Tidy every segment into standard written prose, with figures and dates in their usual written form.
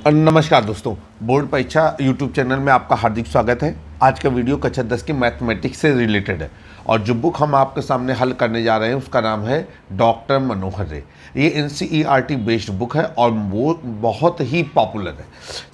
नमस्कार दोस्तों, बोर्ड परीक्षा यूट्यूब चैनल में आपका हार्दिक स्वागत है। आज का वीडियो कक्षा 10 की मैथमेटिक्स से रिलेटेड है और जो बुक हम आपके सामने हल करने जा रहे हैं उसका नाम है डॉक्टर मनोहर रे। ये NCERT बेस्ड बुक है और वो बहुत ही पॉपुलर है।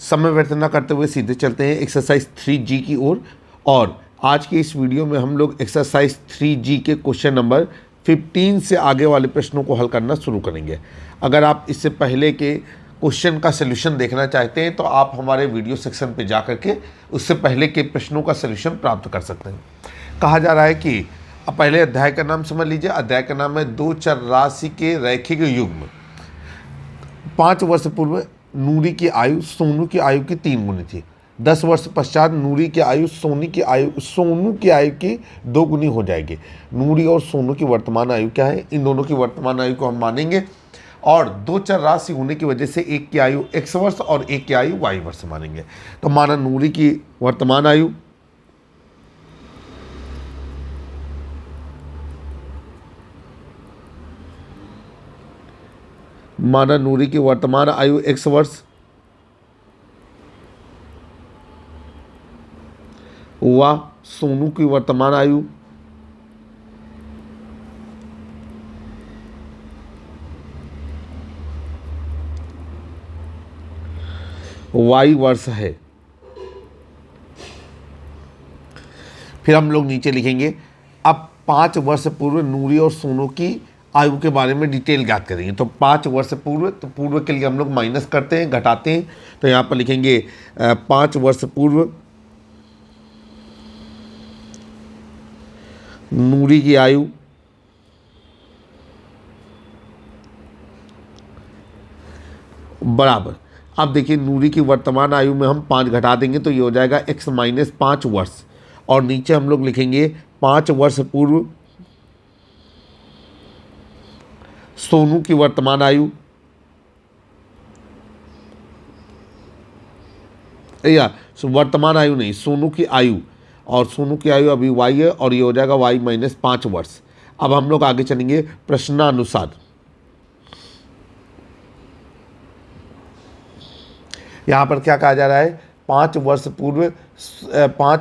समय व्यर्थ न करते हुए सीधे चलते हैं एक्सरसाइज 3G की ओर। और आज की इस वीडियो में हम लोग एक्सरसाइज 3G के क्वेश्चन नंबर 15 से आगे वाले प्रश्नों को हल करना शुरू करेंगे। अगर आप इससे पहले के क्वेश्चन का सलूशन देखना चाहते हैं तो आप हमारे वीडियो सेक्शन पे जा करके उससे पहले के प्रश्नों का सलूशन प्राप्त कर सकते हैं। कहा जा रहा है कि अब पहले अध्याय का नाम समझ लीजिए। अध्याय का नाम है दो चर राशि के रैखिक युग्म। 5 वर्ष पूर्व नूरी की आयु सोनू की आयु की 3 गुनी थी। 10 वर्ष पश्चात नूरी की आयु सोनू की आयु की 2 गुनी हो जाएगी। नूरी और सोनू की वर्तमान आयु क्या है? इन दोनों की वर्तमान आयु को हम मानेंगे और दो चर राशि होने की वजह से एक की आयु x वर्ष और एक की आयु y वर्ष मानेंगे। तो माना नूरी की वर्तमान आयु x वर्ष व सोनू की वर्तमान आयु y वर्ष है। फिर हम लोग नीचे लिखेंगे अब 5 वर्ष पूर्व नूरी और सोनू की आयु के बारे में डिटेल ज्ञात करेंगे। तो 5 वर्ष पूर्व, तो पूर्व के लिए हम लोग माइनस करते हैं, घटाते हैं। तो यहाँ पर लिखेंगे 5 वर्ष पूर्व नूरी की आयु बराबर, अब देखिए नूरी की वर्तमान आयु में हम 5 घटा देंगे तो ये हो जाएगा x माइनस 5 वर्ष। और नीचे हम लोग लिखेंगे 5 वर्ष पूर्व सोनू की वर्तमान आयु, या वर्तमान आयु नहीं, सोनू की आयु, और सोनू की आयु अभी y है और ये हो जाएगा y माइनस 5 वर्ष। अब हम लोग आगे चलेंगे प्रश्नानुसार। यहाँ पर क्या कहा जा रहा है? 5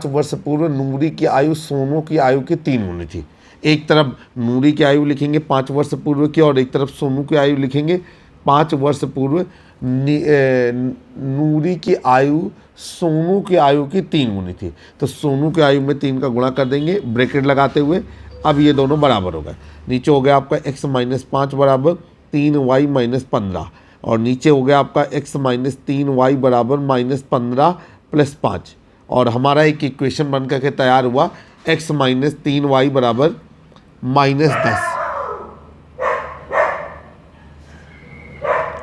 वर्ष पूर्व नूरी की आयु सोनू की आयु की 3 गुनी थी। एक तरफ नूरी की आयु लिखेंगे 5 वर्ष पूर्व की और एक तरफ सोनू की आयु लिखेंगे। 5 वर्ष पूर्व नूरी की आयु सोनू की आयु की 3 गुनी थी, तो सोनू की आयु में 3 का गुणा कर देंगे ब्रैकेट लगाते हुए। अब ये दोनों बराबर हो गए। नीचे हो गया आपका x माइनस 5 बराबर 3y माइनस 15 और नीचे हो गया आपका x माइनस 3y बराबर माइनस 15 प्लस 5। और हमारा एक इक्वेशन बन करके तैयार हुआ x माइनस 3y बराबर माइनस 10।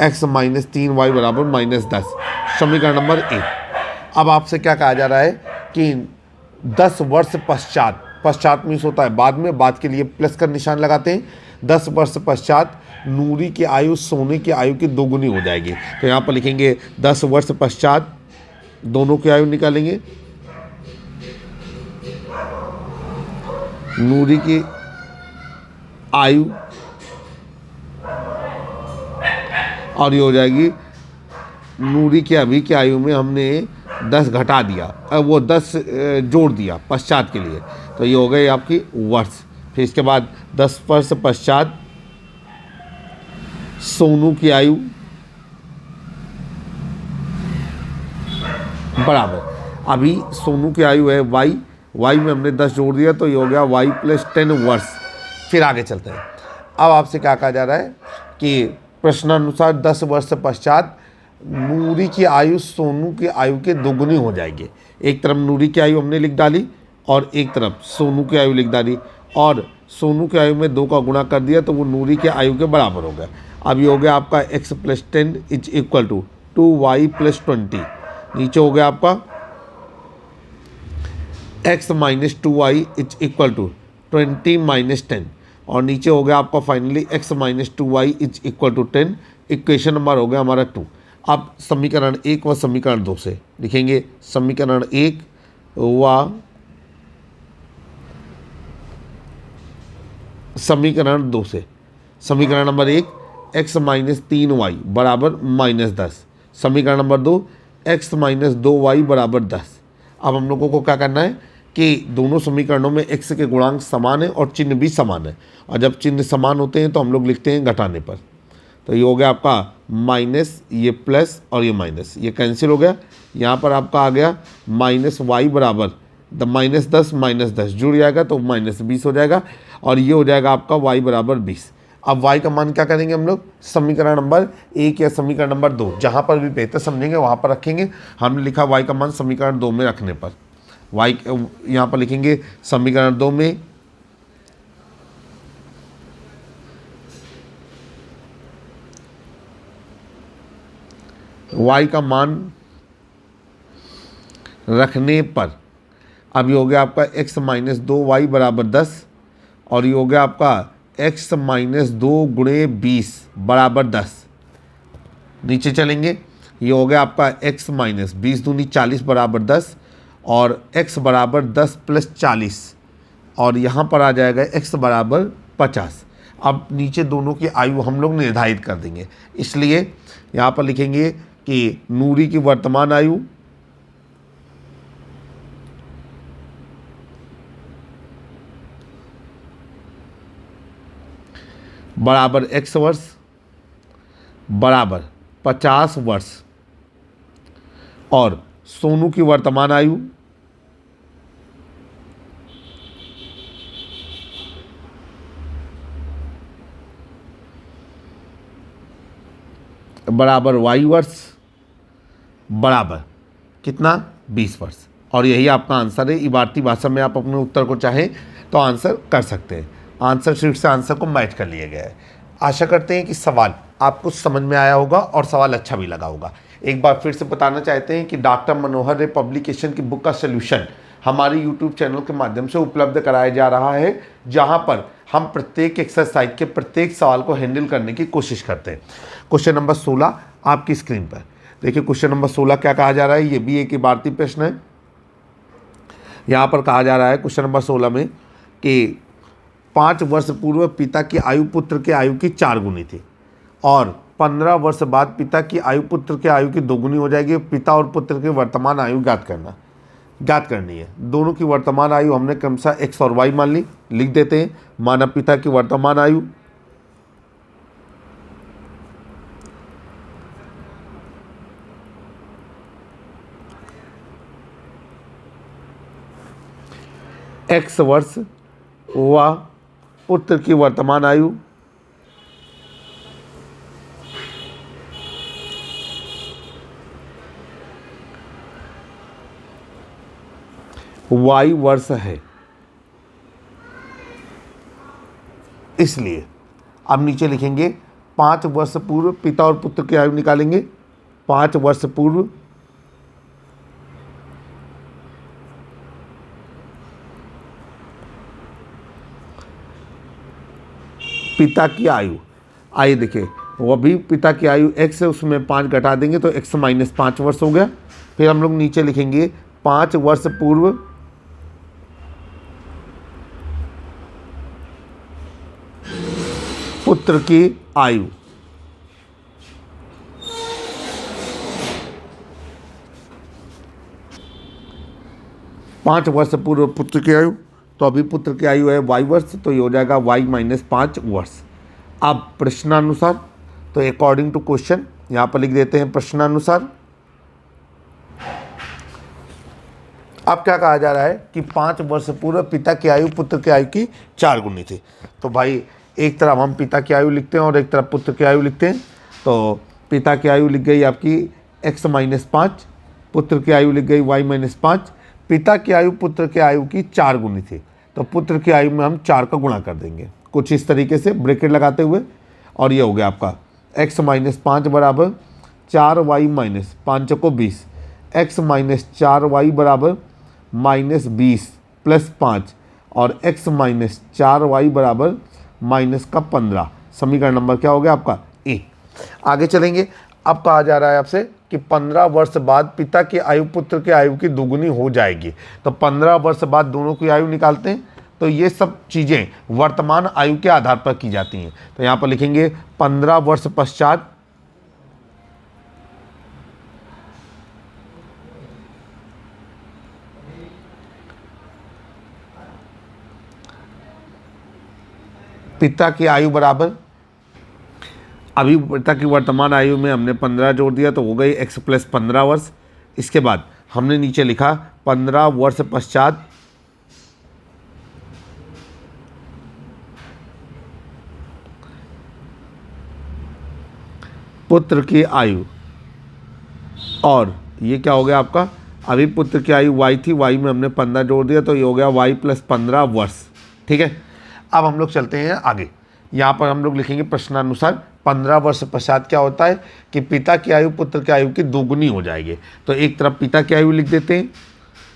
x माइनस 3y बराबर माइनस 10, समीकरण नंबर 1। अब आपसे क्या कहा जा रहा है कि 10 वर्ष पश्चात, पश्चात मीन्स होता है बाद में, बाद के लिए प्लस का निशान लगाते हैं। 10 वर्ष पश्चात नूरी की आयु सोने की आयु की 2 गुनी हो जाएगी। तो यहाँ पर लिखेंगे 10 वर्ष पश्चात, दोनों की आयु निकालेंगे, नूरी की आयु और ये हो जाएगी नूरी के अभी की आयु में हमने 10 घटा दिया, अब वो 10 जोड़ दिया पश्चात के लिए, तो ये हो गए आपकी वर्ष। फिर इसके बाद 10 वर्ष पश्चात सोनू की आयु बराबर, अभी सोनू की आयु है y में हमने 10 जोड़ दिया तो ये हो गया y प्लस 10 वर्ष। फिर आगे चलते हैं। अब आपसे क्या कहा जा रहा है कि प्रश्नानुसार 10 वर्ष पश्चात नूरी की आयु सोनू की आयु के 2 गुनी हो जाएगी। एक तरफ नूरी की आयु हमने लिख डाली और एक तरफ सोनू की आयु लिख डाली, और सोनू की आयु में 2 का गुणा कर दिया तो वो नूरी की आयु के बराबर हो गया। अब ये हो गया आपका x plus 10 is equal to 2y plus 20। नीचे हो गया आपका x minus 2y is equal to 20 minus 10 और नीचे हो गया आपका finally x minus 2y is equal to 10। Equation number हो गया हमारा 2। अब समीकरण 1 व समीकरण 2 से लिखेंगे समीकरण 1 व समीकरण 2 से। समीकरण नंबर 1 x माइनस 3y बराबर माइनस 10, समीकरण नंबर 2, x माइनस 2y बराबर 10। अब हम लोगों को क्या करना है कि दोनों समीकरणों में x के गुणांक समान है और चिन्ह भी समान है, और जब चिन्ह समान होते हैं तो हम लोग लिखते हैं घटाने पर। तो ये हो गया आपका माइनस, ये प्लस और ये माइनस, ये कैंसिल हो गया। यहाँ पर आपका आ गया माइनस वाई बराबर -10 जुड़ जाएगा तो -20 हो जाएगा, और ये हो जाएगा आपका y बराबर 20। अब y का मान क्या करेंगे हम लोग, समीकरण नंबर 1 या समीकरण नंबर 2, जहाँ पर भी बेहतर समझेंगे वहाँ पर रखेंगे। हमने लिखा y का मान समीकरण 2 में रखने पर, y यहाँ पर लिखेंगे समीकरण 2 में y का मान रखने पर, अब ये हो गया आपका x माइनस 2y बराबर 10, और ये हो गया आपका x माइनस 2 गुणे 20 बराबर 10। नीचे चलेंगे, ये हो गया आपका x माइनस 20 दूनी 40 बराबर 10, और x बराबर 10 प्लस 40, और यहाँ पर आ जाएगा x बराबर 50। अब नीचे दोनों की आयु हम लोग निर्धारित कर देंगे, इसलिए यहाँ पर लिखेंगे कि नूरी की वर्तमान आयु बराबर x वर्ष बराबर 50 वर्ष, और सोनू की वर्तमान आयु बराबर y वर्ष बराबर कितना, 20 वर्ष। और यही आपका आंसर है। इबारती भाषा में आप अपने उत्तर को चाहें तो आंसर कर सकते हैं। आंसर शीट से आंसर को मैच कर लिया गया है। आशा करते हैं कि सवाल आपको समझ में आया होगा और सवाल अच्छा भी लगा होगा। एक बार फिर से बताना चाहते हैं कि डॉक्टर मनोहर रे पब्लिकेशन की बुक का सोल्यूशन हमारे यूट्यूब चैनल के माध्यम से उपलब्ध कराया जा रहा है, जहां पर हम प्रत्येक एक्सरसाइज के प्रत्येक सवाल को हैंडल करने की कोशिश करते हैं। क्वेश्चन नंबर 16 आपकी स्क्रीन पर देखिए। क्वेश्चन नंबर 16 क्या कहा जा रहा है, ये भी एक इबारती प्रश्न है। यहाँ पर कहा जा रहा है क्वेश्चन नंबर 16 में कि 5 वर्ष पूर्व पिता की आयु पुत्र के आयु की 4 गुनी थी, और 15 वर्ष बाद पिता की आयु पुत्र के आयु की 2 गुनी हो जाएगी। पिता और पुत्र की वर्तमान आयु ज्ञात करनी है। दोनों की वर्तमान आयु हमने क्रमशः x और y मान ली, लिख देते हैं। माना पिता की वर्तमान आयु x वर्ष व पुत्र की वर्तमान आयु y वर्ष है। इसलिए अब नीचे लिखेंगे 5 वर्ष पूर्व पिता और पुत्र की आयु निकालेंगे। 5 वर्ष पूर्व पिता की आयु, आइए देखिए, वो भी पिता की आयु x है, उसमें 5 घटा देंगे तो x माइनस 5 वर्ष हो गया। फिर हम लोग नीचे लिखेंगे 5 वर्ष पूर्व पुत्र की आयु, पाँच वर्ष पूर्व पुत्र की आयु, तो अभी पुत्र की आयु है y वर्ष, तो ये हो जाएगा y माइनस 5 वर्ष। अब प्रश्नानुसार, तो अकॉर्डिंग टू क्वेश्चन यहाँ पर लिख देते हैं प्रश्नानुसार। अब क्या कहा जा रहा है कि 5 वर्ष पूर्व पिता की आयु पुत्र की आयु की 4 गुनी थी। तो भाई एक तरफ हम पिता की आयु लिखते हैं और एक तरफ पुत्र की आयु लिखते हैं। तो पिता की आयु लिख गई आपकी x माइनस 5, पुत्र की आयु लिख गई y माइनस 5। पिता की आयु पुत्र की आयु की 4 गुनी थी, तो पुत्र की आयु में हम 4 का गुणा कर देंगे कुछ इस तरीके से ब्रैकेट लगाते हुए, और ये हो गया आपका x माइनस 5 बराबर 4y माइनस 5 को 20, x माइनस 4y बराबर माइनस 20 प्लस 5, और x माइनस 4y बराबर माइनस का 15। समीकरण नंबर क्या हो गया आपका ए। आगे चलेंगे। अब कहा जा रहा है आपसे कि 15 वर्ष बाद पिता की आयु पुत्र की आयु की दोगुनी हो जाएगी। तो 15 वर्ष बाद दोनों की आयु निकालते हैं। तो ये सब चीज़ें वर्तमान आयु के आधार पर की जाती हैं। तो यहाँ पर लिखेंगे 15 वर्ष पश्चात पिता की आयु बराबर, अभी पिता की वर्तमान आयु में हमने 15 जोड़ दिया तो हो गई x प्लस 15 वर्ष। इसके बाद हमने नीचे लिखा 15 वर्ष पश्चात पुत्र की आयु, और ये क्या हो गया आपका, अभी पुत्र की आयु y थी, y में हमने 15 जोड़ दिया तो ये हो गया y प्लस 15 वर्ष। ठीक है, अब हम लोग चलते हैं आगे। यहाँ पर हम लोग लिखेंगे प्रश्नानुसार 15 वर्ष पश्चात क्या होता है कि पिता की आयु पुत्र की आयु की दोगुनी हो जाएगी। तो एक तरफ पिता की आयु लिख देते हैं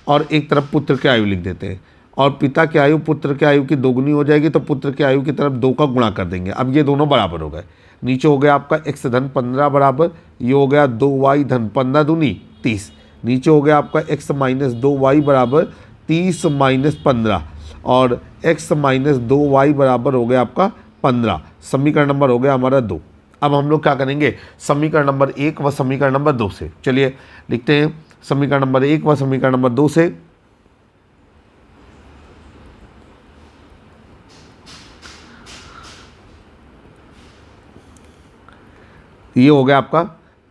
और एक तरफ पुत्र की आयु लिख देते हैं, और पिता की आयु पुत्र की आयु की दोगुनी हो जाएगी तो पुत्र की आयु की तरफ 2 का गुणा कर देंगे। अब ये दोनों बराबर हो गए। नीचे हो गया आपका x धन 15 बराबर, ये हो गया 2y धन 15 दूनी 30। नीचे हो गया आपका x माइनस 2y बराबर 30 माइनस 15, और x माइनस 2y बराबर हो गया आपका 15। समीकरण नंबर हो गया हमारा 2। अब हम लोग क्या करेंगे, समीकरण नंबर 1 व समीकरण नंबर 2 से, चलिए लिखते हैं समीकरण नंबर 1 व समीकरण नंबर 2 से। ये हो गया आपका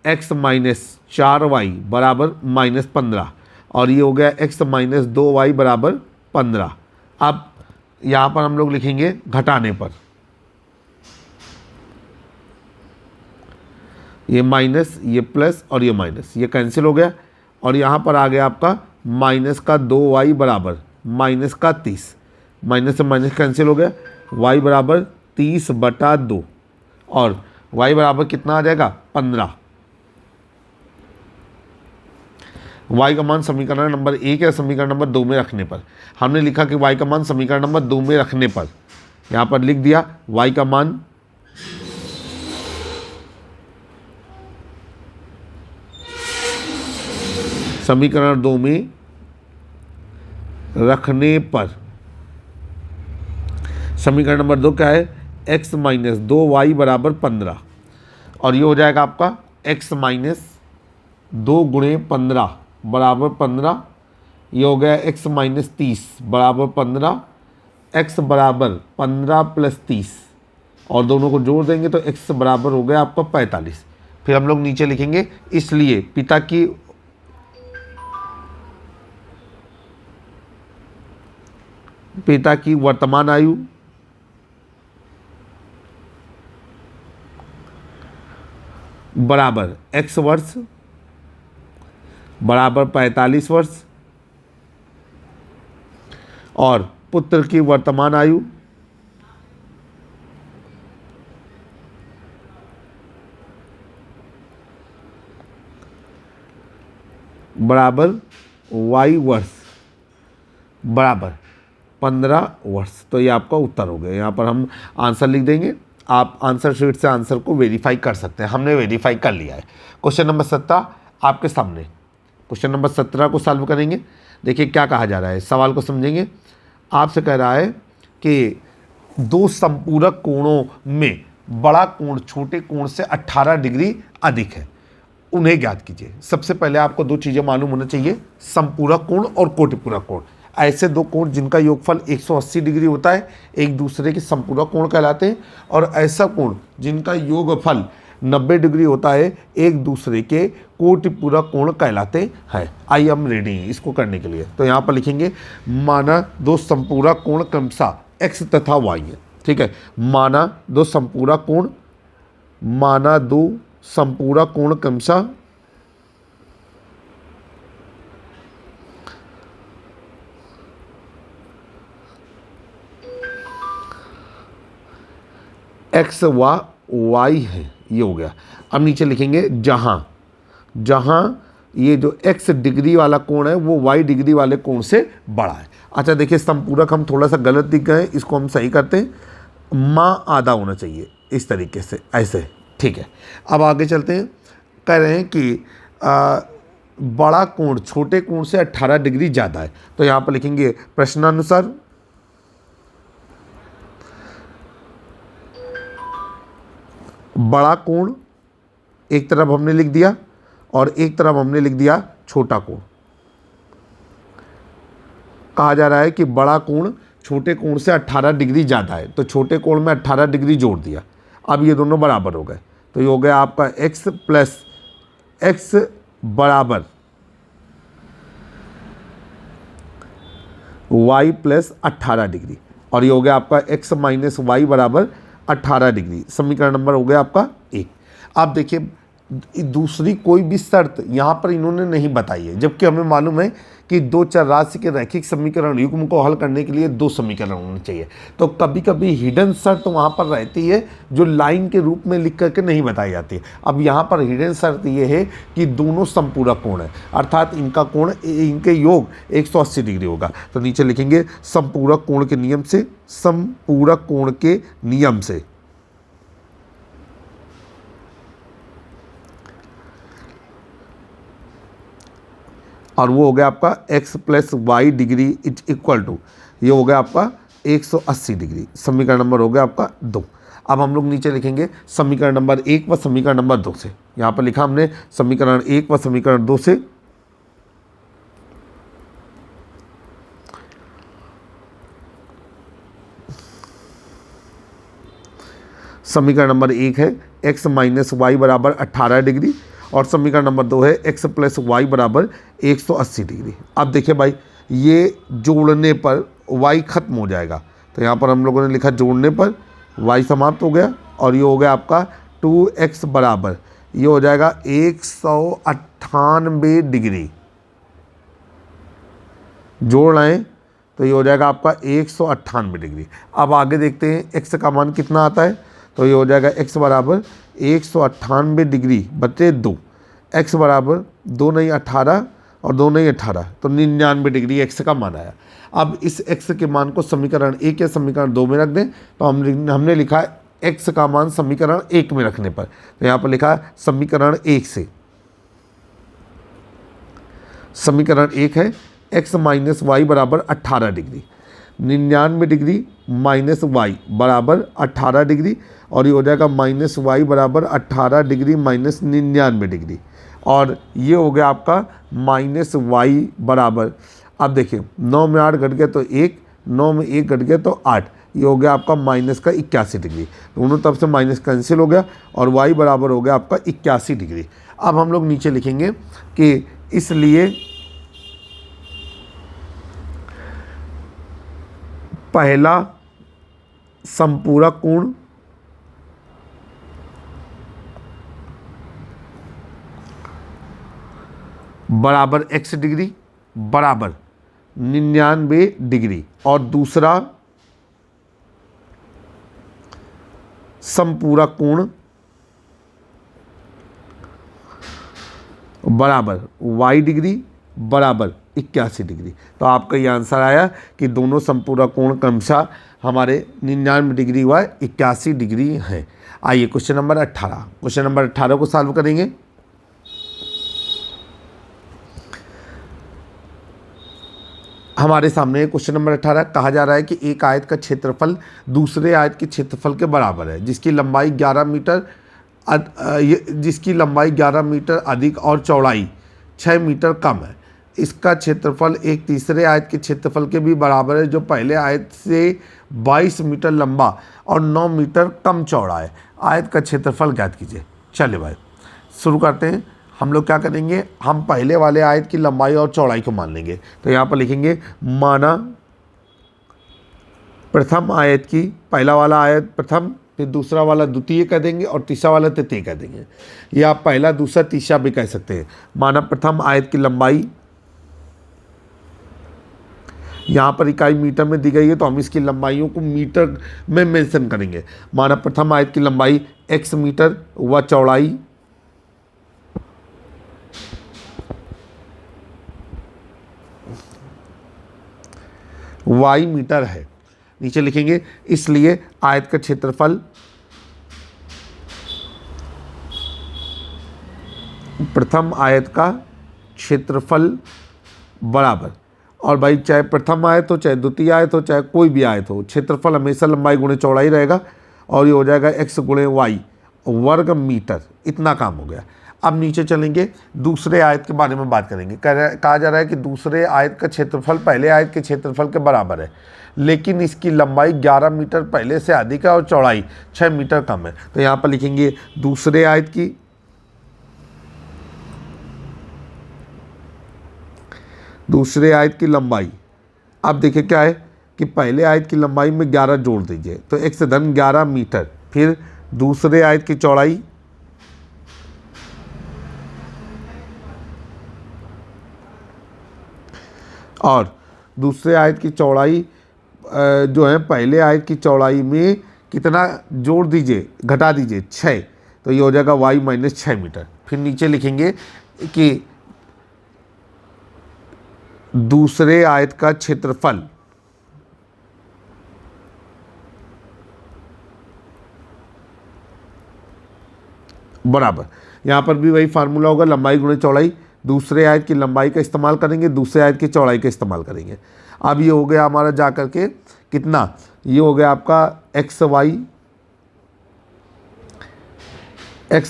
x माइनस 4y बराबर माइनस 15, और ये हो गया x माइनस 2y बराबर 15। अब यहाँ पर हम लोग लिखेंगे घटाने पर, ये माइनस ये प्लस और ये माइनस ये कैंसिल हो गया, और यहाँ पर आ गया आपका माइनस का 2y बराबर माइनस का 30, माइनस से माइनस कैंसिल हो गया, y बराबर 30/2, और y बराबर कितना आ जाएगा 15। y का मान समीकरण नंबर 1 या समीकरण नंबर 2 में रखने पर, हमने लिखा कि y का मान समीकरण नंबर 2 में रखने पर, यहाँ पर लिख दिया y का मान समीकरण 2 में रखने पर। समीकरण नंबर 2 क्या है, x माइनस 2y बराबर 15, और ये हो जाएगा आपका x माइनस 2 गुणे 15 बराबर 15, ये हो गया x माइनस 30 बराबर 15, x बराबर 15 प्लस 30, और दोनों को जोड़ देंगे तो x बराबर हो गया आपका 45। फिर हम लोग नीचे लिखेंगे इसलिए पिता की वर्तमान आयु बराबर x वर्ष बराबर 45 वर्ष, और पुत्र की वर्तमान आयु बराबर y वर्ष बराबर 15 वर्ष। तो ये आपका उत्तर हो गया। यहाँ पर हम आंसर लिख देंगे, आप आंसर शीट से आंसर को वेरीफाई कर सकते हैं। हमने वेरीफाई कर लिया है। क्वेश्चन नंबर 17 आपके सामने, क्वेश्चन नंबर 17 को सॉल्व करेंगे। देखिए क्या कहा जा रहा है, सवाल को समझेंगे। आपसे कह रहा है कि दो संपूरक कोणों में बड़ा कोण छोटे कोण से 18 डिग्री अधिक है, उन्हें ज्ञात कीजिए। सबसे पहले आपको दो चीज़ें मालूम होना चाहिए, संपूरक कोण और कोटिपूरक कोण। ऐसे दो कोण जिनका योगफल 180 डिग्री होता है एक दूसरे के संपूरक कोण कहलाते हैं, और ऐसा कोण जिनका योगफल 90 डिग्री होता है एक दूसरे के कोटिपूरक कोण कहलाते हैं। आई एम रेडी इसको करने के लिए। तो यहाँ पर लिखेंगे माना दो संपूरक कोण क्रमशः x तथा y है। ठीक है, माना दो संपूरक कोण, माना दो संपूरक कोण क्रमशः x व y है, ये हो गया। अब नीचे लिखेंगे जहाँ जहाँ ये जो x डिग्री वाला कोण है वो y डिग्री वाले कोण से बड़ा है। अच्छा देखिए, संपूरक हम थोड़ा सा गलत दिख गए, इसको हम सही करते हैं। माँ आधा होना चाहिए इस तरीके से, ऐसे। ठीक है, अब आगे चलते हैं। कह रहे हैं कि बड़ा कोण छोटे कोण से 18 डिग्री ज़्यादा है। तो यहाँ पर लिखेंगे प्रश्नानुसार बड़ा कोण एक तरफ हमने लिख दिया और एक तरफ हमने लिख दिया छोटा कोण। कहा जा रहा है कि बड़ा कोण छोटे कोण से 18 डिग्री ज़्यादा है, तो छोटे कोण में 18 डिग्री जोड़ दिया। अब ये दोनों बराबर हो गए, तो ये हो गया आपका x प्लस x बराबर y प्लस 18 डिग्री, और ये हो गया आपका x माइनस वाई बराबर 18 डिग्री। समीकरण नंबर हो गया आपका 1। आप देखिए दूसरी कोई भी शर्त यहाँ पर इन्होंने नहीं बताई है, जबकि हमें मालूम है कि दो चर राशि के रैखिक समीकरण युग्म को हल करने के लिए दो समीकरण होने चाहिए। तो कभी कभी हिडन शर्त वहाँ पर रहती है जो लाइन के रूप में लिख करके नहीं बताई जाती है। अब यहाँ पर हिडन शर्त ये है कि दोनों समपूरक कोण है, अर्थात इनका कोण, इनके योग 180 डिग्री होगा। तो नीचे लिखेंगे समपूरक कोण के नियम से, समपूरक कोण के नियम से और वो हो गया आपका x plus y degree is equal to, ये हो गया आपका 180 डिग्री। समीकरण नंबर हो गया आपका 2। अब हम लोग नीचे लिखेंगे समीकरण नंबर 1 व समीकरण नंबर 2 से। यहाँ पर लिखा हमने समीकरण 1 व समीकरण 2 से। समीकरण नंबर 1 है x माइनस वाई बराबर 18 डिग्री, और समीकरण नंबर 2 है x प्लस वाई बराबर 180 डिग्री। अब देखिए भाई, ये जोड़ने पर y खत्म हो जाएगा, तो यहाँ पर हम लोगों ने लिखा जोड़ने पर y समाप्त हो गया, और ये हो गया आपका 2x बराबर, ये हो जाएगा 198 डिग्री। जोड़ लाएँ तो ये हो जाएगा आपका 198 डिग्री। अब आगे देखते हैं x का मान कितना आता है, तो ये हो जाएगा x बराबर 198 डिग्री बटे 2। x बराबर 2 नहीं 18 और 2 नहीं 18, तो 99 डिग्री x का मान आया। अब इस x के मान को समीकरण 1 या समीकरण 2 में रख दें, तो हमने लिखा है x का मान समीकरण 1 में रखने पर, तो यहाँ पर लिखा है समीकरण 1 से। समीकरण 1 है x माइनस वाई बराबर 18 डिग्री, 99 डिग्री माइनस वाई बराबर 18 डिग्री, और ये हो जाएगा माइनस वाई बराबर 18 डिग्री माइनस 99 डिग्री, और ये हो गया आपका माइनस वाई बराबर, अब देखिए 9 में 8 घट गया तो 1, 9 में 1 घट गया तो 8, ये हो गया आपका माइनस का 81 डिग्री। दोनों तरफ से माइनस कैंसिल हो गया, और वाई बराबर हो गया आपका 81 डिग्री। अब हम लोग नीचे लिखेंगे कि इसलिए पहला समपूरक कोण बराबर x डिग्री बराबर 99 डिग्री, और दूसरा समपूरक कोण बराबर y डिग्री बराबर 81 डिग्री। तो आपका ये आंसर आया कि दोनों समपूरक कोण क्रमशः हमारे 99 डिग्री व 81 डिग्री हैं। आइए क्वेश्चन नंबर 18, क्वेश्चन नंबर 18 को सॉल्व करेंगे। हमारे सामने क्वेश्चन नंबर 18 कहा जा रहा है कि एक आयत का क्षेत्रफल दूसरे आयत के क्षेत्रफल के बराबर है, जिसकी लंबाई 11 मीटर अधिक और चौड़ाई 6 मीटर कम है। इसका क्षेत्रफल एक तीसरे आयत के क्षेत्रफल के भी बराबर है, जो पहले आयत से 22 मीटर लंबा और 9 मीटर कम चौड़ा है। आयत का क्षेत्रफल ज्ञात कीजिए। चलिए भाई शुरू करते हैं। हम लोग क्या करेंगे, हम पहले वाले आयत की लंबाई और चौड़ाई को मान लेंगे। तो यहाँ पर लिखेंगे माना प्रथम आयत की, पहला वाला आयत प्रथम, फिर दूसरा वाला द्वितीय कह देंगे और तीसरा वाला तृतीय कह देंगे, या आप पहला दूसरा तीसरा भी कह सकते हैं। माना प्रथम आयत की लंबाई यहाँ पर इकाई मीटर में दी गई है, तो हम इसकी लंबाइयों को मीटर में मेंशन करेंगे। माना प्रथम आयत की लंबाई x मीटर व चौड़ाई y मीटर है। नीचे लिखेंगे इसलिए आयत का क्षेत्रफल प्रथम आयत का क्षेत्रफल बराबर, और भाई चाहे प्रथम आयत हो, चाहे द्वितीय आयत हो, चाहे कोई भी आयत हो, क्षेत्रफल हमेशा लंबाई गुणे चौड़ाई रहेगा, और ये हो जाएगा x गुणे वाई वर्ग मीटर। इतना काम हो गया। अब नीचे चलेंगे, दूसरे आयत के बारे में बात करेंगे। कहा जा रहा है कि दूसरे आयत का क्षेत्रफल पहले आयत के क्षेत्रफल के बराबर है, लेकिन इसकी लंबाई 11 मीटर पहले से अधिक है और चौड़ाई 6 मीटर कम है। तो यहाँ पर लिखेंगे दूसरे आयत की लंबाई। अब देखिए क्या है कि पहले आयत की लंबाई में 11 जोड़ दीजिए तो x धन 11 मीटर, फिर दूसरे आयत की चौड़ाई और दूसरे आयत की चौड़ाई जो है पहले आयत की चौड़ाई में कितना जोड़ दीजिए, घटा दीजिए 6, तो ये हो जाएगा y माइनस 6 मीटर। फिर नीचे लिखेंगे कि दूसरे आयत का क्षेत्रफल बराबर, यहाँ पर भी वही फार्मूला होगा, लंबाई गुणे चौड़ाई। दूसरे आयत की लंबाई का इस्तेमाल करेंगे, दूसरे आयत की चौड़ाई का इस्तेमाल करेंगे। अब ये हो गया हमारा जा करके कितना, ये हो गया आपका x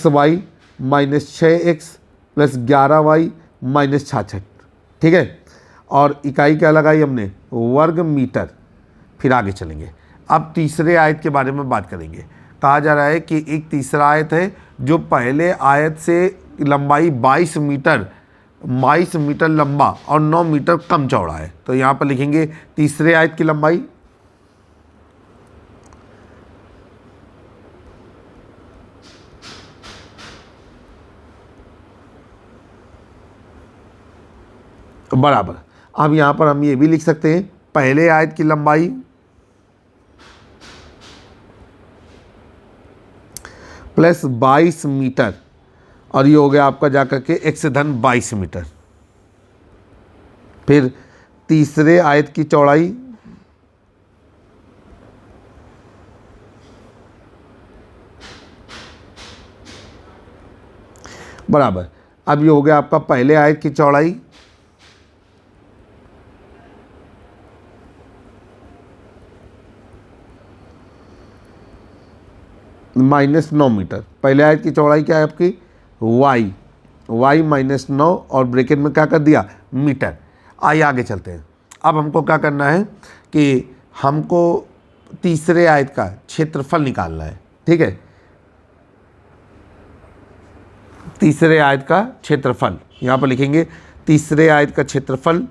y minus 6x plus 11y minus 66, ठीक है। और इकाई क्या लगाई हमने, वर्ग मीटर। फिर आगे चलेंगे, अब तीसरे आयत के बारे में बात करेंगे। कहा जा रहा है कि एक तीसरा आयत है जो पहले आयत से लंबाई 22 मीटर लंबा और 9 मीटर कम चौड़ा है। तो यहाँ पर लिखेंगे तीसरे आयत की लंबाई बराबर। अब यहाँ पर हम ये भी लिख सकते हैं पहले आयत की लंबाई प्लस 22 मीटर, और ये हो गया आपका जाकर के x धन 22 मीटर। फिर तीसरे आयत की चौड़ाई बराबर। अब ये हो गया आपका पहले आयत की चौड़ाई माइनस 9 मीटर। पहले आयत की चौड़ाई क्या है आपकी, y माइनस 9 और ब्रैकेट में क्या कर दिया, मीटर। आइए आगे चलते हैं। अब हमको क्या करना है कि हमको तीसरे आयत का क्षेत्रफल निकालना है, ठीक है। तीसरे आयत का क्षेत्रफल यहाँ पर लिखेंगे तीसरे आयत का क्षेत्रफल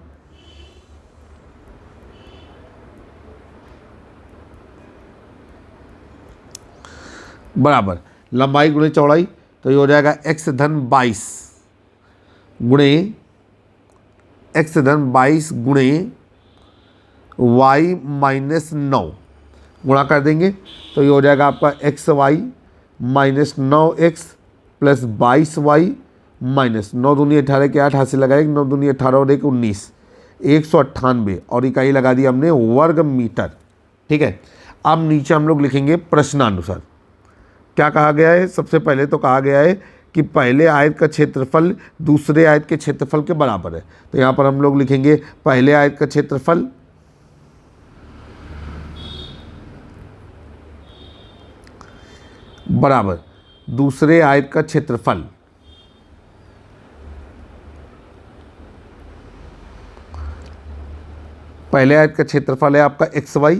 बराबर लंबाई गुणे चौड़ाई, तो ये हो जाएगा x धन 22 गुणे y माइनस 9 गुणा कर देंगे तो ये हो जाएगा आपका XY minus 9x plus 22y minus 9 दूनी 18 के 8 हाथ से लगाए, 9 दूनी 18 और 1 19, 198 और इकाई लगा दी हमने वर्ग मीटर, ठीक है। अब नीचे हम लोग लिखेंगे प्रश्नानुसार क्या कहा गया है। सबसे पहले तो कहा गया है कि पहले आयत का क्षेत्रफल दूसरे आयत के क्षेत्रफल के बराबर है। तो यहाँ पर हम लोग लिखेंगे पहले आयत का क्षेत्रफल बराबर दूसरे आयत का क्षेत्रफल। पहले आयत का क्षेत्रफल है आपका XY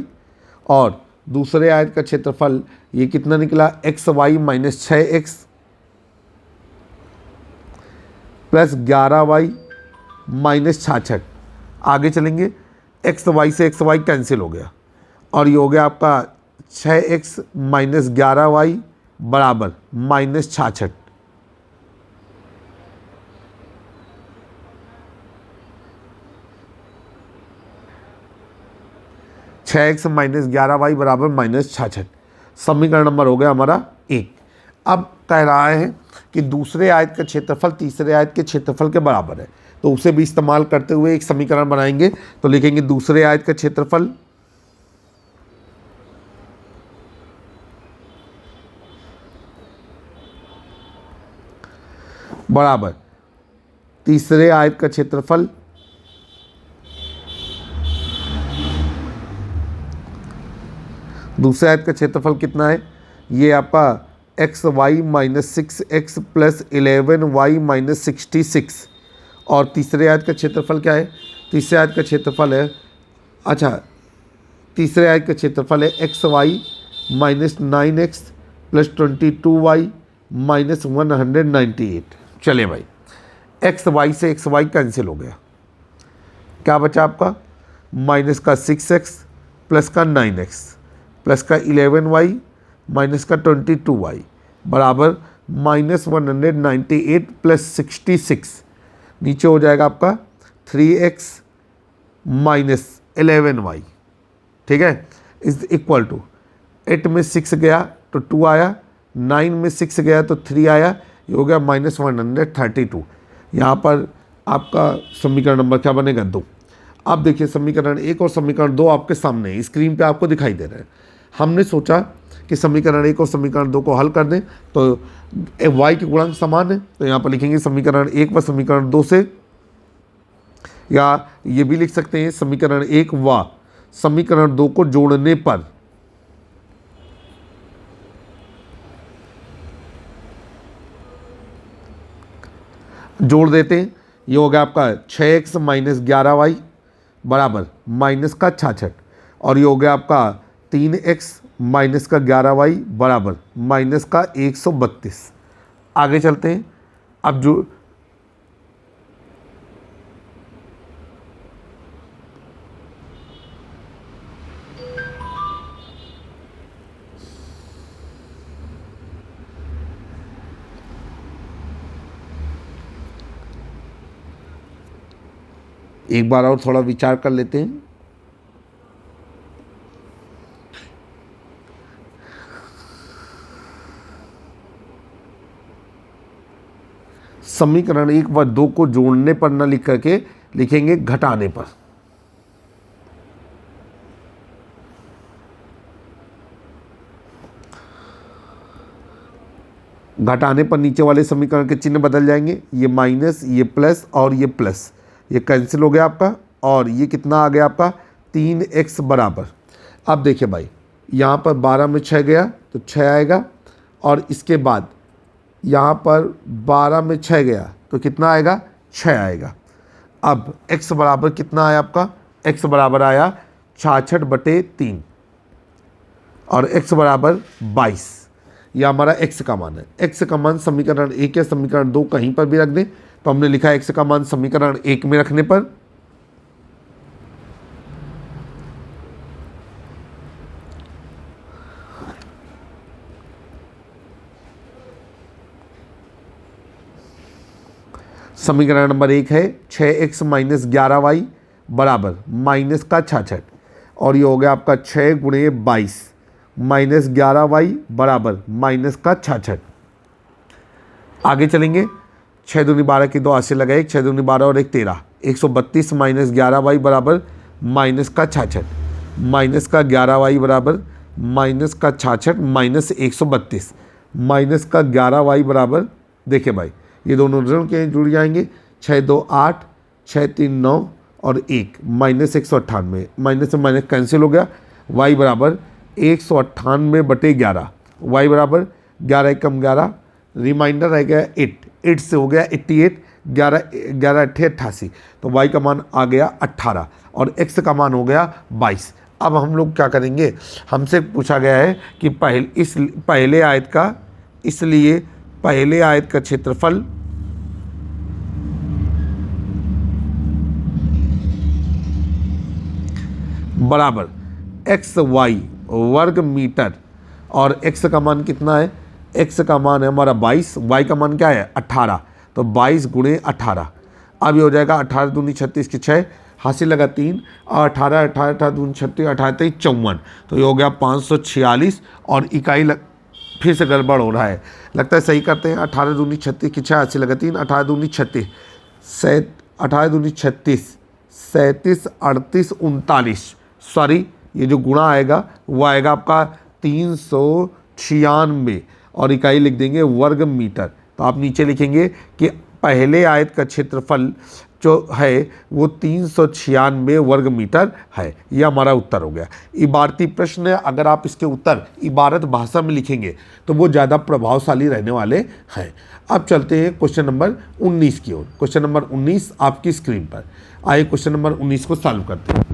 और दूसरे आयत का क्षेत्रफल ये कितना निकला, XY minus 6x plus 11y minus 66। आगे चलेंगे, XY से XY कैंसिल हो गया और ये हो गया आपका 6x माइनस 11y बराबर माइनस 66। छः एक्स माइनस 11y बराबर माइनस 66। समीकरण नंबर हो गया हमारा 1। अब कह रहा है कि दूसरे आयत का क्षेत्रफल तीसरे आयत के क्षेत्रफल के बराबर है, तो उसे भी इस्तेमाल करते हुए एक समीकरण बनाएंगे। तो लिखेंगे दूसरे आयत का क्षेत्रफल बराबर तीसरे आयत का क्षेत्रफल दूसरे आयत का क्षेत्रफल कितना है, ये आपका x y minus 6x plus 11y minus 66। और तीसरे आयत का क्षेत्रफल क्या है? तीसरे आयत का क्षेत्रफल है, अच्छा, तीसरे आयत का क्षेत्रफल है x y minus 9x plus 22y minus 198। चलिए भाई, एक्स वाई से एक्स वाई कैंसिल हो गया, क्या बचा आपका? माइनस का 6x प्लस का 9x प्लस का 11y माइनस का 22y बराबर माइनस 198 प्लस 66। नीचे हो जाएगा आपका 3x माइनस 11y, ठीक है, इज इक्वल टू 8 में 6 गया तो 2 आया, 9 में 6 गया तो 3 आया, ये हो गया माइनस 132। यहाँ पर आपका समीकरण नंबर क्या बनेगा? 2। अब देखिए समीकरण 1 और समीकरण 2 आपके सामने स्क्रीन पे आपको दिखाई दे रहे हैं। हमने सोचा कि समीकरण 1 और समीकरण 2 को हल कर दें, तो y के गुणांक समान है, तो यहाँ पर लिखेंगे समीकरण 1 व समीकरण 2 से, या ये भी लिख सकते हैं समीकरण 1 व समीकरण 2 को जोड़ने पर जोड़ देते हैं। ये हो गया आपका 6x माइनस 11y बराबर माइनस का 66, और ये हो गया आपका 3x माइनस का 11y बराबर माइनस का 132। आगे चलते हैं। अब जो एक बार और थोड़ा विचार कर लेते हैं। समीकरण 1 व 2 को जोड़ने पर न लिख करके लिखेंगे घटाने पर। घटाने पर नीचे वाले समीकरण के चिन्ह बदल जाएंगे, ये माइनस, ये प्लस और ये प्लस, ये कैंसिल हो गया आपका, और ये कितना आ गया आपका 3x बराबर। अब देखिए भाई, यहाँ पर 12 में 6 गया तो 6 आएगा, और इसके बाद यहाँ पर 12 में 6 गया तो कितना आएगा? 6 आएगा। अब x बराबर कितना आया आपका? x बराबर आया 66/3 और x बराबर 22। यह हमारा x का मान है। x का मान समीकरण 1 या समीकरण 2 कहीं पर भी रख दें, तो हमने लिखा x का मान समीकरण 1 में रखने पर समीकरण नंबर 1 है 6x माइनस 11y बराबर माइनस का 66, और ये हो गया आपका 6 गुणे 22 माइनस 11y बराबर माइनस का 66। आगे चलेंगे। 6 दूनी 12 की 2 80 लगाए, 6 दूनी 12 और 1 13, 132 माइनस 11y बराबर माइनस का 66, माइनस का 11y बराबर माइनस का 66 माइनस 132, माइनस का 11y बराबर, देखिए भाई ये दोनों ऋण के जुड़ जाएंगे, 6 2 8, 6 3 9 और 1 माइनस 198, माइनस से माइनस कैंसिल हो गया, y बराबर 198/11, y बराबर 11 एकम 11, रिमाइंडर रह गया 8 से हो गया 88, 11 8 88, तो y का मान आ गया 18 और x का मान हो गया 22। अब हम लोग क्या करेंगे, हमसे पूछा गया है कि पहले आयत का, इसलिए पहले आयत का क्षेत्रफल बराबर XY वर्ग मीटर, और x का मान कितना है? x का मान है हमारा 22, y का मान क्या है? 18, तो 22 गुणे 18। अब ये हो जाएगा 18 दूनी 36 की 6, हासिल लगा 3 और 18 18 दूनी 36, 18 23 54, तो ये हो गया 546। और इकाई फिर से गड़बड़ हो रहा है, लगता है सही करते हैं। 18 दूनी 36 की 6, हासिल लगा 3, 18 दूनी 36, 18 दूनी 36, 37 38 39, सॉरी ये जो गुणा आएगा वो आएगा आपका 396, और इकाई लिख देंगे वर्ग मीटर। तो आप नीचे लिखेंगे कि पहले आयत का क्षेत्रफल जो है वो 396 वर्ग मीटर है। ये हमारा उत्तर हो गया। इबारती प्रश्न, अगर आप इसके उत्तर इबारत भाषा में लिखेंगे तो वो ज़्यादा प्रभावशाली रहने वाले हैं। अब चलते हैं क्वेश्चन नंबर 19 की ओर। क्वेश्चन नंबर 19 आपकी स्क्रीन पर। आइए क्वेश्चन नंबर 19 को सॉल्व करते हैं।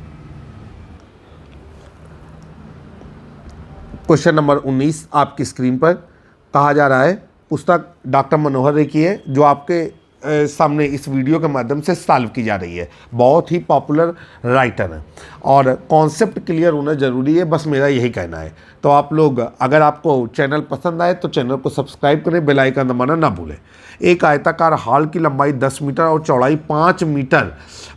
क्वेश्चन नंबर 19 आपकी स्क्रीन पर कहा जा रहा है, पुस्तक डॉक्टर मनोहर रे की है जो आपके सामने इस वीडियो के माध्यम से सॉल्व की जा रही है। बहुत ही पॉपुलर राइटर हैं और कॉन्सेप्ट क्लियर होना ज़रूरी है, बस मेरा यही कहना है। तो आप लोग, अगर आपको चैनल पसंद आए तो चैनल को सब्सक्राइब करें, बेल आइकन दबाना ना भूलें। एक आयताकार हॉल की लंबाई 10 मीटर और चौड़ाई 5 मीटर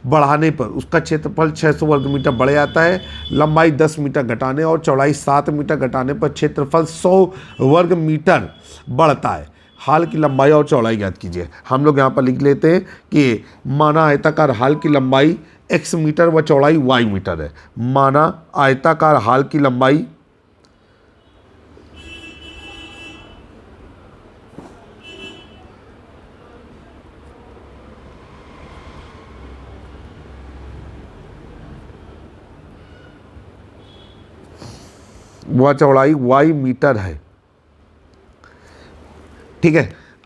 बढ़ाने पर उसका क्षेत्रफल 600 वर्ग मीटर बढ़ जाता है। लंबाई 10 मीटर घटाने और चौड़ाई 7 मीटर घटाने पर क्षेत्रफल 100 वर्ग मीटर बढ़ता है। हाल की लंबाई और चौड़ाई ज्ञात कीजिए। हम लोग यहाँ पर लिख लेते हैं कि माना आयताकार हाल की लंबाई x मीटर व चौड़ाई y मीटर है। माना आयताकार हाल की लंबाई व चौड़ाई y मीटर है। ठीक है,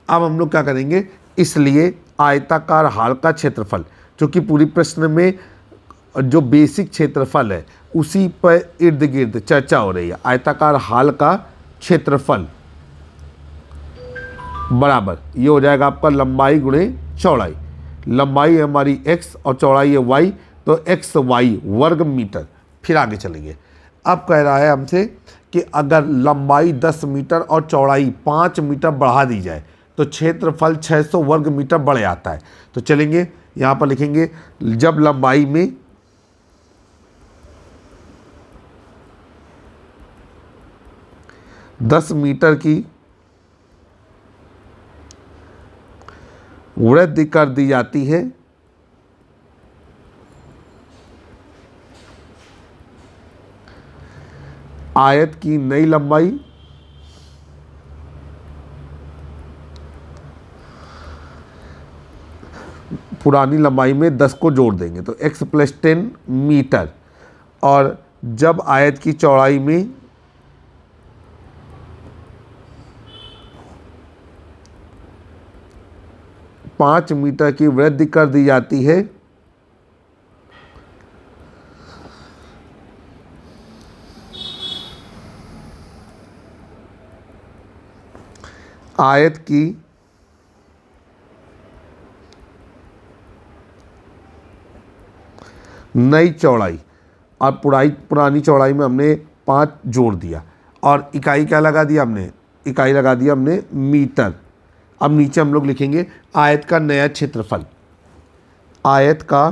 अब हम लोग क्या करेंगे, इसलिए आयताकार हाल का क्षेत्रफल, जो कि पूरी प्रश्न में जो बेसिक क्षेत्रफल है उसी पर इर्द गिर्द चर्चा हो रही है। आयताकार हाल का क्षेत्रफल बराबर ये हो जाएगा आपका लंबाई गुणे चौड़ाई। लंबाई है हमारी x और चौड़ाई है y, तो x y वर्ग मीटर। फिर आगे चलेंगे। अब कह रहा है हमसे कि अगर लंबाई 10 मीटर और चौड़ाई 5 मीटर बढ़ा दी जाए तो क्षेत्रफल 600 वर्ग मीटर बढ़ जाता है। तो चलेंगे यहाँ पर लिखेंगे, जब लंबाई में दस मीटर की वृद्धि कर दी जाती है आयत की नई लंबाई पुरानी लंबाई में 10 को जोड़ देंगे तो x + 10 मीटर, और जब आयत की चौड़ाई में पाँच मीटर की वृद्धि कर दी जाती है आयत की नई चौड़ाई, और पुरानी चौड़ाई में हमने 5 जोड़ दिया और इकाई क्या लगा दिया हमने, इकाई लगा दिया हमने मीटर। अब नीचे हम लोग लिखेंगे आयत का नया क्षेत्रफल। आयत का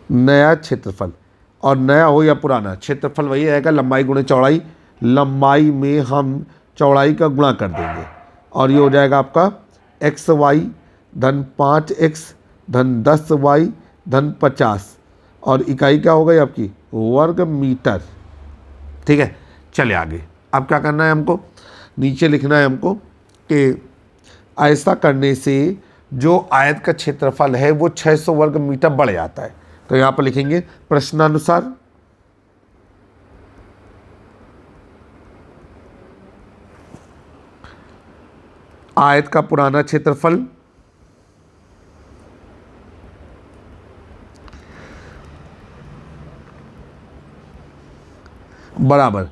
नया क्षेत्रफल, और नया हो या पुराना, क्षेत्रफल वही आएगा लंबाई गुणे चौड़ाई। लंबाई में हम चौड़ाई का गुणा कर देंगे और ये हो जाएगा आपका xy धन 5x धन 10y धन 50, और इकाई क्या हो गई आपकी वर्ग मीटर। ठीक है, चले आगे। अब क्या करना है हमको, नीचे लिखना है हमको कि ऐसा करने से जो आयत का क्षेत्रफल है वो 600 वर्ग मीटर बढ़ जाता है। तो यहाँ पर लिखेंगे प्रश्नानुसार आयत का पुराना क्षेत्रफल बराबर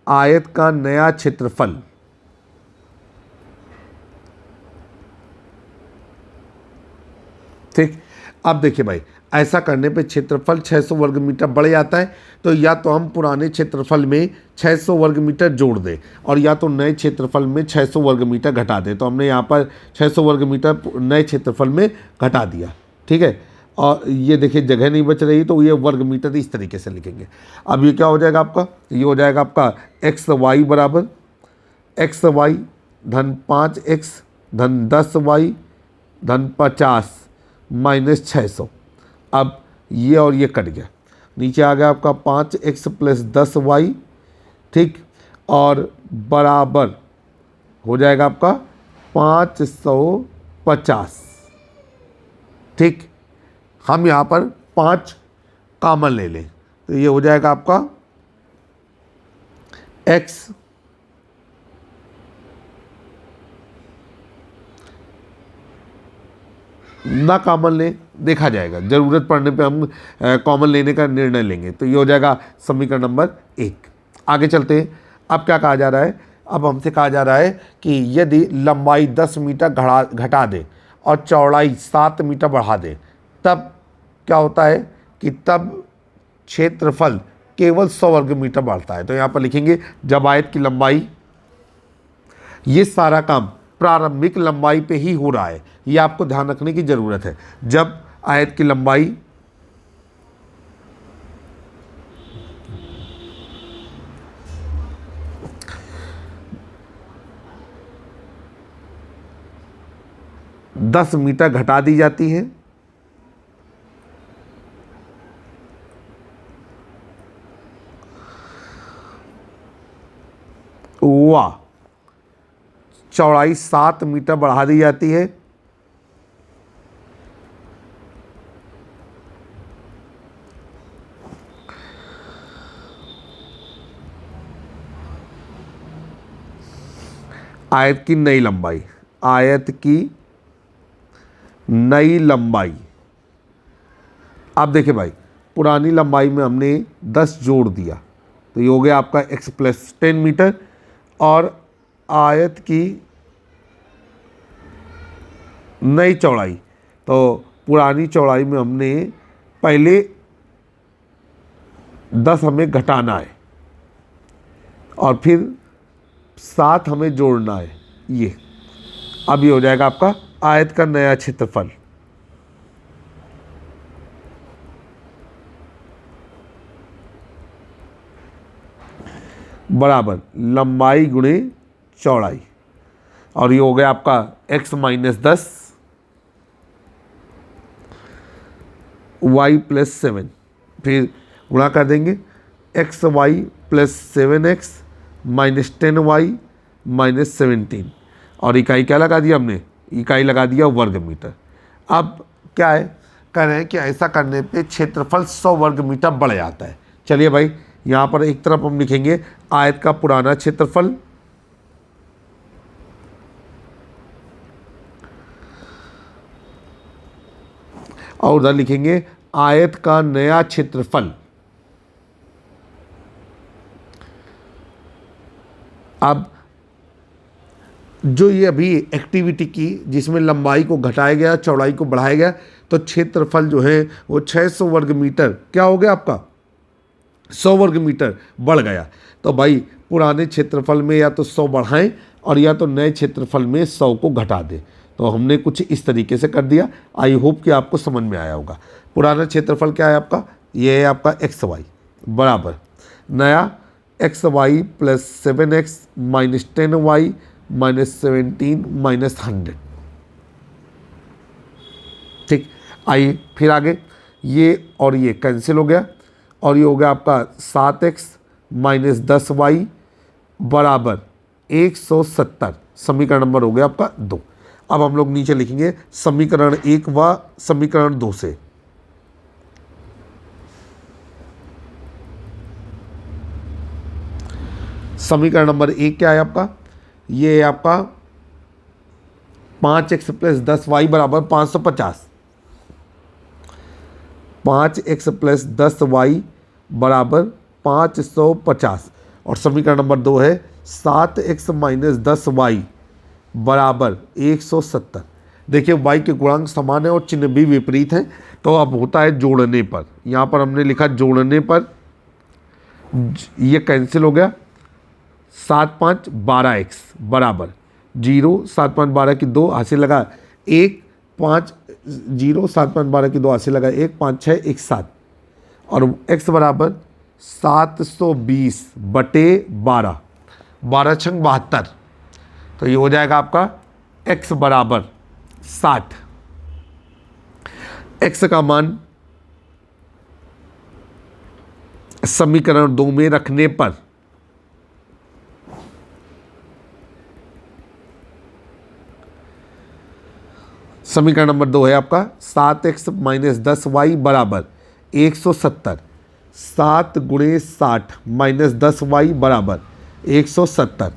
आयत का नया क्षेत्रफल। ठीक, अब देखिए भाई, ऐसा करने पे क्षेत्रफल 600 वर्ग मीटर बढ़ जाता है। तो या तो हम पुराने क्षेत्रफल में 600 वर्ग मीटर जोड़ दें और या तो नए क्षेत्रफल में 600 वर्ग मीटर घटा दें। तो हमने यहाँ पर 600 वर्ग मीटर नए क्षेत्रफल में घटा दिया। ठीक है, और ये देखिए जगह नहीं बच रही तो ये वर्ग मीटर इस तरीके से लिखेंगे। अब ये क्या हो जाएगा आपका, ये हो जाएगा आपका xy बराबर xy धन 5x धन 10y धन 50 माइनस 600। अब ये और ये कट गया, नीचे आ गया आपका 5x + 10y। ठीक, और बराबर हो जाएगा आपका 550। ठीक, हम यहाँ पर 5 कॉमन ले लें तो ये हो जाएगा आपका x ना कॉमन लें, देखा जाएगा, ज़रूरत पड़ने पे हम कॉमन लेने का निर्णय लेंगे। तो ये हो जाएगा समीकरण नंबर 1। आगे चलते हैं। अब क्या कहा जा रहा है, अब हमसे कहा जा रहा है कि यदि लंबाई 10 मीटर घटा दें और चौड़ाई 7 मीटर बढ़ा दें, तब क्या होता है कि तब क्षेत्रफल केवल 100 वर्ग मीटर बढ़ता है। तो यहाँ पर लिखेंगे जब आयत की लंबाई, ये सारा काम प्रारंभिक लंबाई पे ही हो रहा है, ये आपको ध्यान रखने की ज़रूरत है। जब आयत की लंबाई दस मीटर घटा दी जाती है व चौड़ाई 7 मीटर बढ़ा दी जाती है आयत की नई लंबाई, आयत की नई लंबाई। अब देखिए भाई, पुरानी लंबाई में हमने 10 जोड़ दिया तो ये हो गया आपका x + 10 मीटर, और आयत की नई चौड़ाई, तो पुरानी चौड़ाई में हमने पहले 10 हमें घटाना है और फिर 7 हमें जोड़ना है। ये अब ये हो जाएगा आपका आयत का नया क्षेत्रफल। बराबर लंबाई गुणे चौड़ाई, और ये हो गया आपका x - 10 y + 7, फिर गुणा कर देंगे xy + 7x - 10y - 17, और इकाई क्या लगा दिया हमने, इकाई लगा दिया वर्ग मीटर। अब क्या है, कह रहे हैं कि ऐसा करने पे क्षेत्रफल 100 वर्ग मीटर बढ़ जाता है। चलिए भाई, यहाँ पर एक तरफ हम लिखेंगे आयत का पुराना क्षेत्रफल, और उधर लिखेंगे आयत का नया क्षेत्रफल। अब जो ये अभी एक्टिविटी की जिसमें लंबाई को घटाया गया, चौड़ाई को बढ़ाया गया, तो क्षेत्रफल जो है वो 600 वर्ग मीटर क्या हो गया आपका, 100 वर्ग मीटर बढ़ गया। तो भाई पुराने क्षेत्रफल में या तो 100 बढ़ाएं और या तो नए क्षेत्रफल में 100 को घटा दें। तो हमने कुछ इस तरीके से कर दिया। आई होप कि आपको समझ में आया होगा। पुराना क्षेत्रफल क्या है आपका, ये है आपका XY बराबर नया XY + 7x - 10y - 17 - 100। ठीक, आइए फिर आगे, ये और ये कैंसिल हो गया, और ये हो गया आपका 7x - 10y बराबर 170। समीकरण नंबर हो गया आपका 2। अब हम लोग नीचे लिखेंगे समीकरण 1 व समीकरण 2 से। समीकरण नंबर 1 क्या है आपका, ये है आपका 5x + 10y बराबर 550। 5x + 10y बराबर 550, और समीकरण नंबर 2 है 7x - 10y बराबर 170। देखिए y के गुणांक समान है और चिन्ह भी विपरीत है, तो अब होता है जोड़ने पर। यहाँ पर हमने लिखा जोड़ने पर, ये कैंसिल हो गया। 7 - 5 = 12x बराबर 0, 7 - 5 = 12 की 2 हासिल लगा 1, 5 0, 7 - 5 = 12 की 2 हासिल लगा 1, 5 6 1 7, और x बराबर 720/12, 12 × 72। तो ये हो जाएगा आपका x बराबर 60। x का मान समीकरण 2 में रखने पर समीकरण नंबर 2 है आपका 7x माइनस 10y बराबर 170। 7 गुणे 60 माइनस 10y बराबर 170।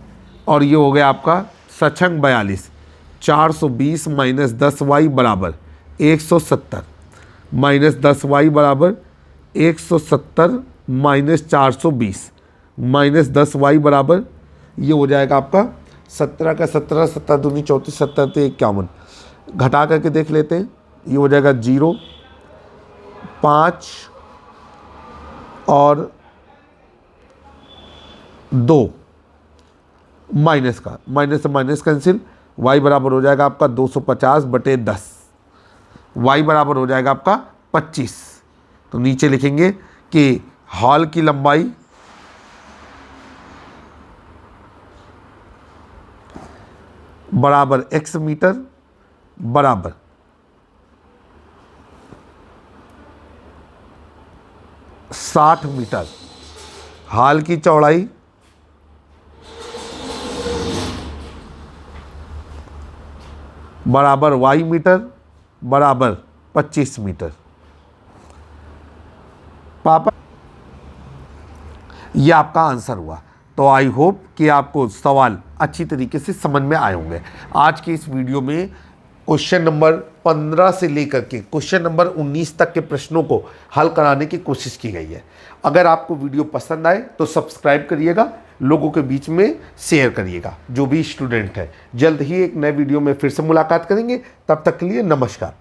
और ये हो गया आपका सछंग 42। 420 माइनस 10y बराबर 170 माइनस 10y बराबर 170 माइनस 420 माइनस 10y बराबर ये हो जाएगा आपका 17 का 17, 17 दूनी 34, 70 तो 51। घटा करके देख लेते हैं, ये हो जाएगा 0, 5 और 2 माइनस का, माइनस से माइनस कैंसिल, y बराबर हो जाएगा आपका 250 बटे 10, y बराबर हो जाएगा आपका 25। तो नीचे लिखेंगे कि हॉल की लंबाई बराबर x मीटर बराबर साठ मीटर, हॉल की चौड़ाई बराबर y मीटर बराबर 25 मीटर। पापा ये आपका आंसर हुआ। तो आई होप कि आपको सवाल अच्छी तरीके से समझ में आए होंगे। आज की इस वीडियो में क्वेश्चन नंबर 15 से लेकर के क्वेश्चन नंबर 19 तक के प्रश्नों को हल कराने की कोशिश की गई है। अगर आपको वीडियो पसंद आए तो सब्सक्राइब करिएगा, लोगों के बीच में शेयर करिएगा जो भी स्टूडेंट है। जल्द ही एक नए वीडियो में फिर से मुलाकात करेंगे, तब तक के लिए नमस्कार।